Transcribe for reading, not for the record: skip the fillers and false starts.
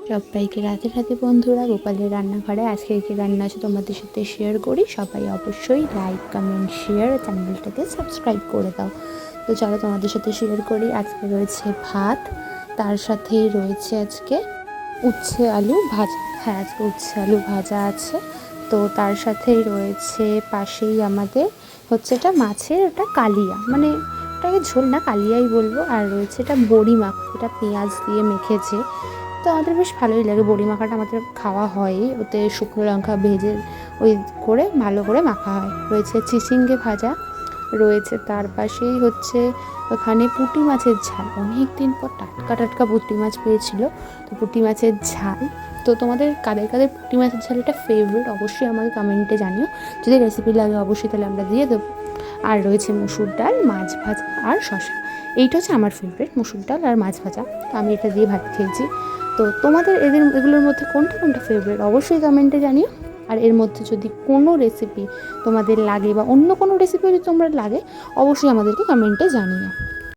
সবাইকে রাতে রাতে বন্ধুরা, গোপালের রান্নাঘরে আজকে কি রান্না আছে তোমাদের সাথে শেয়ার করি। সবাই অবশ্যই লাইক, কমেন্ট, শেয়ার, চ্যানেলটাকে সাবস্ক্রাইব করে দাও। তো চলো তোমাদের সাথে শেয়ার করি। আজকে রয়েছে ভাত, তার সাথেই রয়েছে আজকে উচ্ছে আলু ভাজা। হ্যাঁ, আজকে উচ্ছে আলু ভাজা আছে। তো তার সাথেই রয়েছে পাশেই আমাদের হচ্ছে এটা মাছের, ওটা কালিয়া, মানে ওটাকে ঝোল না, কালিয়াই বলবো। আর রয়েছে এটা বড়ি মাখা, এটা পেঁয়াজ দিয়ে মেখেছে। তো আমাদের বেশ ভালোই লাগে বড়ি মাখাটা, আমাদের খাওয়া হয়। ওতে শুকনো লঙ্কা ভেজে ওই করে ভালো করে মাখা হয়। রয়েছে চিচিঙ্গে ভাজা, রয়েছে তার পাশেই হচ্ছে ওখানে পুঁটি মাছের ঝাল। অনেক দিন পর টাটকা টাটকা পুঁটি মাছ পেয়েছিল, তো পুঁটি মাছের ঝাল। তো তোমাদের কাদের কাদের পুঁটি মাছের ঝাল এটা ফেভারিট অবশ্যই আমাকে কমেন্টে জানিও। যদি রেসিপি লাগে অবশ্যই তাহলে আমরা দিয়ে দেবো। আর রয়েছে মুসুর ডাল, মাছ ভাজা আর শশা। এইটা হচ্ছে আমার ফেভারিট, মুসুর ডাল আর মাছ ভাজা। তো আমি এটা দিয়ে ভাত খেয়েছি। তো তোমাদের এগুলোর মধ্যে কোনটা কোনটা ফেভারিট অবশ্যই কমেন্টে জানিও। আর এর মধ্যে যদি কোনো রেসিপি তোমাদের লাগে বা অন্য কোনো রেসিপি যদি তোমরা লাগে অবশ্যই আমাদেরকে কমেন্টে জানিও।